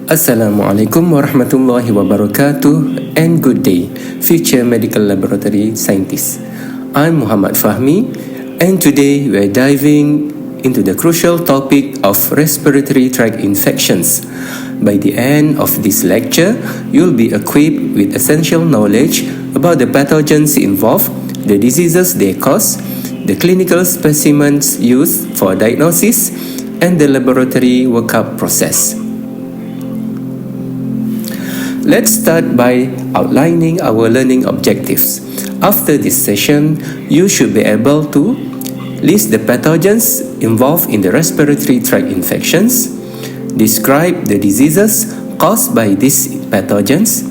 Assalamualaikum warahmatullahi wabarakatuh and good day, future medical laboratory scientists. I'm Muhammad Fahmi and today we're diving into the crucial topic of respiratory tract infections. By the end of this lecture, you'll be equipped with essential knowledge about the pathogens involved, the diseases they cause, the clinical specimens used for diagnosis, and the laboratory workup process. Let's start by outlining our learning objectives. After this session, you should be able to list the pathogens involved in the respiratory tract infections, describe the diseases caused by these pathogens,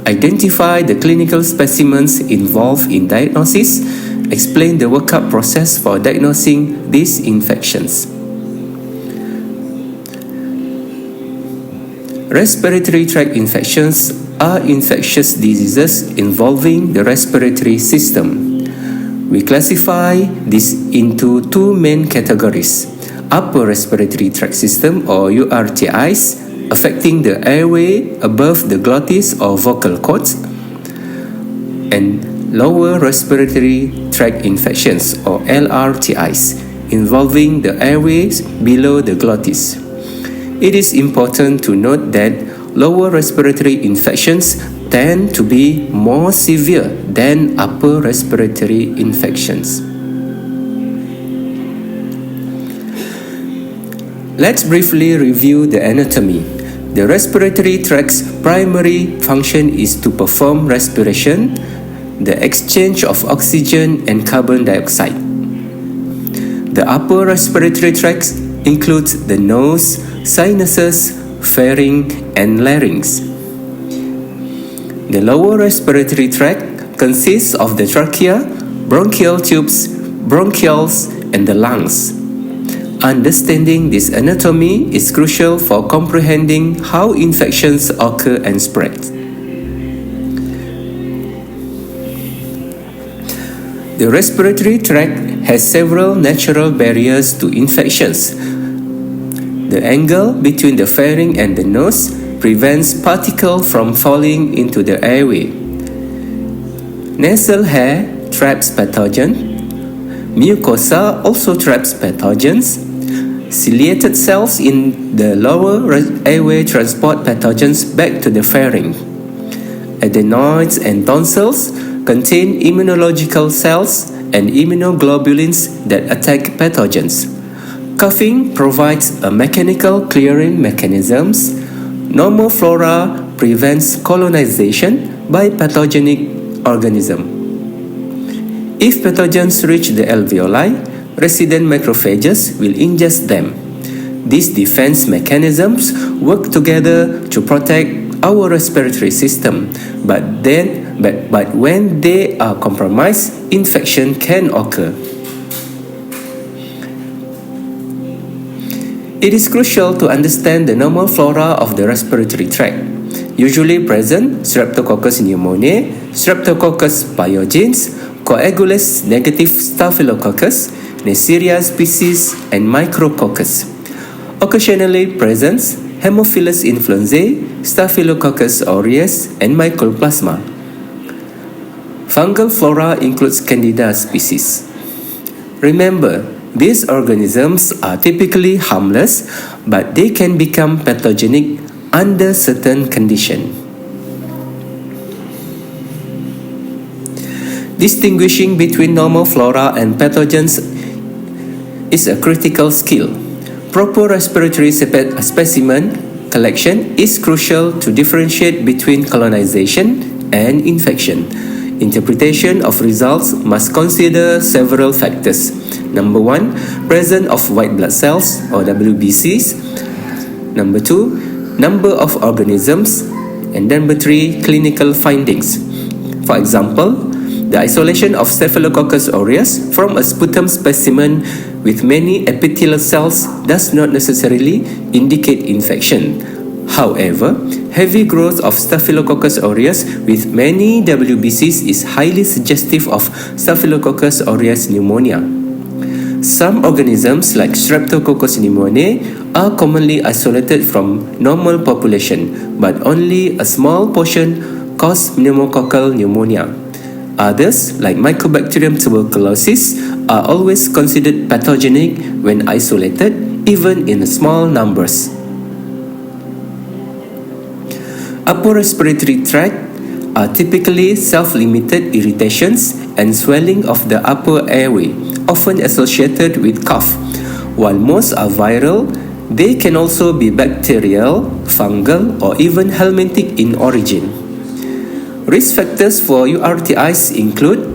identify the clinical specimens involved in diagnosis, explain the workup process for diagnosing these infections. Respiratory tract infections are infectious diseases involving the respiratory system. We classify this into two main categories: upper respiratory tract system or URTIs, affecting the airway above the glottis or vocal cords, and lower respiratory tract infections or LRTIs, involving the airways below the glottis. It is important to note that lower respiratory infections tend to be more severe than upper respiratory infections. Let's briefly review the anatomy. The respiratory tract's primary function is to perform respiration, the exchange of oxygen and carbon dioxide. The upper respiratory tract includes the nose, sinuses, pharynx, and larynx. The lower respiratory tract consists of the trachea, bronchial tubes, bronchioles, and the lungs. Understanding this anatomy is crucial for comprehending how infections occur and spread. The respiratory tract has several natural barriers to infections. The angle between the pharynx and the nose prevents particles from falling into the airway. Nasal hair traps pathogens. Mucosa also traps pathogens. Ciliated cells in the lower airway transport pathogens back to the pharynx. Adenoids and tonsils contain immunological cells and immunoglobulins that attack pathogens. Coughing provides a mechanical clearing mechanisms. Normal flora prevents colonization by pathogenic organisms. If pathogens reach the alveoli, resident macrophages will ingest them. These defense mechanisms work together to protect our respiratory system, but when they are compromised, infection can occur. It is crucial to understand the normal flora of the respiratory tract. Usually present Streptococcus pneumoniae, Streptococcus pyogenes, Coagulus negative Staphylococcus, Neisseria species, and Micrococcus. Occasionally present Haemophilus influenzae, Staphylococcus aureus, and Mycoplasma. Fungal flora includes Candida species. Remember, these organisms are typically harmless, but they can become pathogenic under certain conditions. Distinguishing between normal flora and pathogens is a critical skill. Proper respiratory specimen collection is crucial to differentiate between colonization and infection. Interpretation of results must consider several factors. Number 1, presence of white blood cells or WBCs. Number 2, number of organisms. And number 3, clinical findings. For example, the isolation of Staphylococcus aureus from a sputum specimen with many epithelial cells does not necessarily indicate infection. However, heavy growth of Staphylococcus aureus with many WBCs is highly suggestive of Staphylococcus aureus pneumonia. Some organisms like Streptococcus pneumoniae are commonly isolated from normal population, but only a small portion cause pneumococcal pneumonia. Others, like Mycobacterium tuberculosis, are always considered pathogenic when isolated, even in small numbers. Upper respiratory tract are typically self-limited irritations and swelling of the upper airway, often associated with cough. While most are viral, they can also be bacterial, fungal, or even helminthic in origin. Risk factors for URTIs include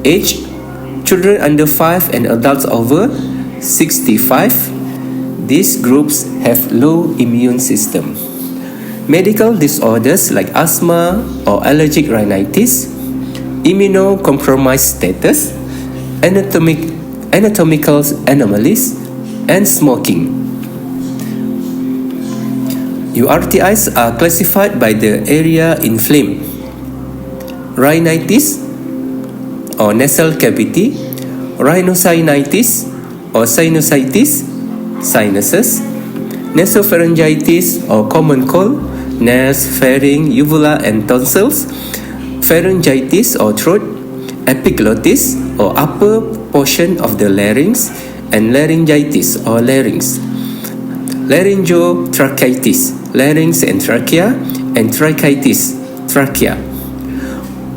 age, children under 5 and adults over 65. These groups have low immune system. Medical disorders like asthma or allergic rhinitis, immunocompromised status, anatomical anomalies, and smoking. URTIs are classified by the area inflamed. Rhinitis or nasal cavity, rhinosinusitis or sinusitis, sinuses, nasopharyngitis or common cold, nares, pharynx, uvula and tonsils, pharyngitis or throat, epiglottis or upper portion of the larynx, and laryngitis or larynx, laryngotracheitis, larynx and trachea, and tracheitis, trachea.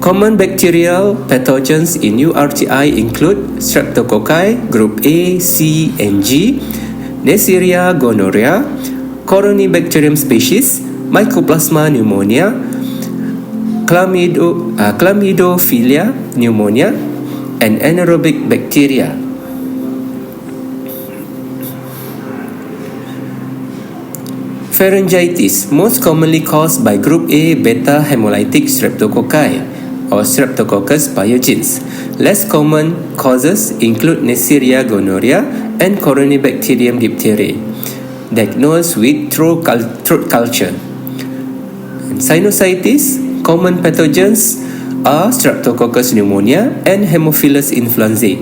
Common bacterial pathogens in URTI include Streptococci group A, C, and G, Neisseria gonorrhea, Corynebacterium species, Mycoplasma pneumonia, Chlamydophila pneumonia, and anaerobic bacteria. Pharyngitis, most commonly caused by group A beta hemolytic streptococci or Streptococcus pyogenes. Less common causes include Neisseria gonorrhea and Corynebacterium diphtheriae, diagnosed with throat culture. And sinusitis, common pathogens are Streptococcus pneumonia and Haemophilus influenzae.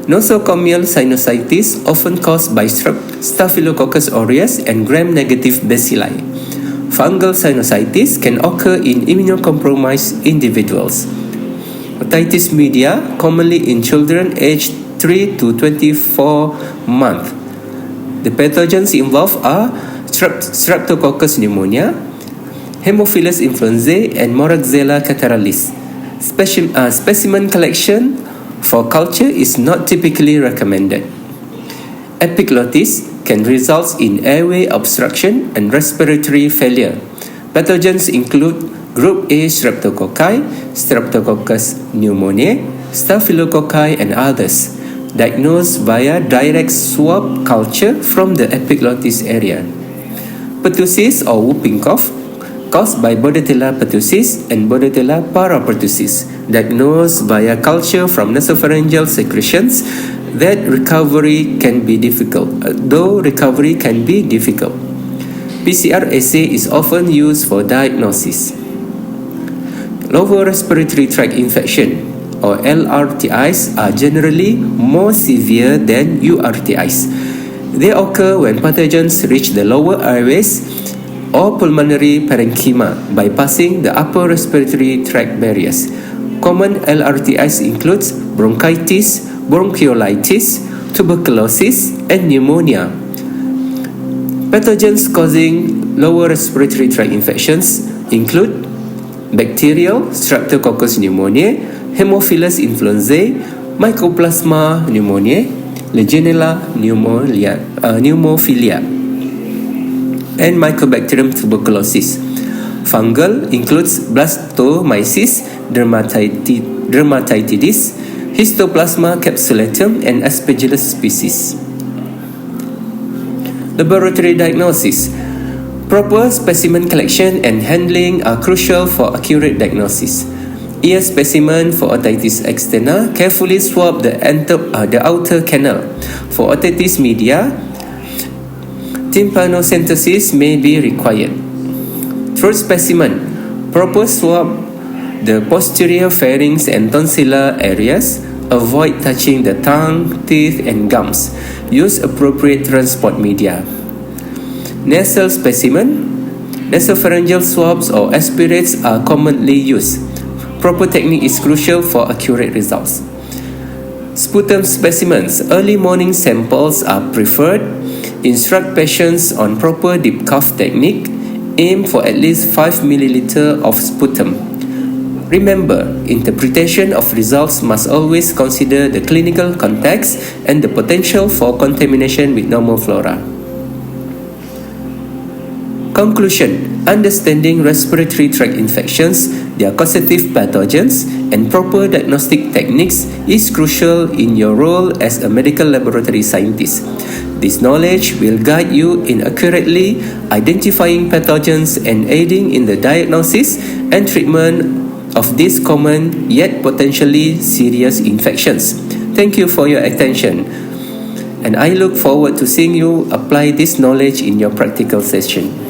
Nosocomial sinusitis, often caused by Staphylococcus aureus and gram-negative bacilli. Fungal sinusitis can occur in immunocompromised individuals. Otitis media, commonly in children aged 3 to 24 months. The pathogens involved are Streptococcus pneumonia, Haemophilus influenzae, and Moraxella catarrhalis. Specimen collection for culture is not typically recommended. Epiglottis can result in airway obstruction and respiratory failure. Pathogens include Group A Streptococci, Streptococcus pneumoniae, Staphylococci, and others, diagnosed via direct swab culture from the epiglottis area. Pertussis or whooping cough, caused by Bordetella pertussis and Bordetella parapertussis, diagnosed via culture from nasopharyngeal secretions, though recovery can be difficult. PCR assay is often used for diagnosis. Lower respiratory tract infection or LRTIs are generally more severe than URTIs. They occur when pathogens reach the lower airways or pulmonary parenchyma, bypassing the upper respiratory tract barriers. Common LRTIs include bronchitis, bronchiolitis, tuberculosis, and pneumonia. Pathogens causing lower respiratory tract infections include bacterial Streptococcus pneumoniae, Haemophilus influenzae, Mycoplasma pneumoniae, Legionella pneumophilia, and Mycobacterium tuberculosis. Fungal includes Blastomyces dermatitidis, Histoplasma capsulatum, and Aspergillus species. Laboratory diagnosis. Proper specimen collection and handling are crucial for accurate diagnosis. Ear specimen for otitis externa, carefully swab the outer canal. For otitis media, tympanocentesis may be required. Throat specimen, proper swab the posterior pharynx and tonsillar areas. Avoid touching the tongue, teeth, and gums. Use appropriate transport media. Nasal specimen. Nasopharyngeal swabs or aspirates are commonly used. Proper technique is crucial for accurate results. Sputum specimens. Early morning samples are preferred. Instruct patients on proper deep cuff technique. Aim for at least 5 ml of sputum. Remember, interpretation of results must always consider the clinical context and the potential for contamination with normal flora. Conclusion. Understanding respiratory tract infections, their causative pathogens, and proper diagnostic techniques is crucial in your role as a medical laboratory scientist. This knowledge will guide you in accurately identifying pathogens and aiding in the diagnosis and treatment of these common yet potentially serious infections. Thank you for your attention, and I look forward to seeing you apply this knowledge in your practical session.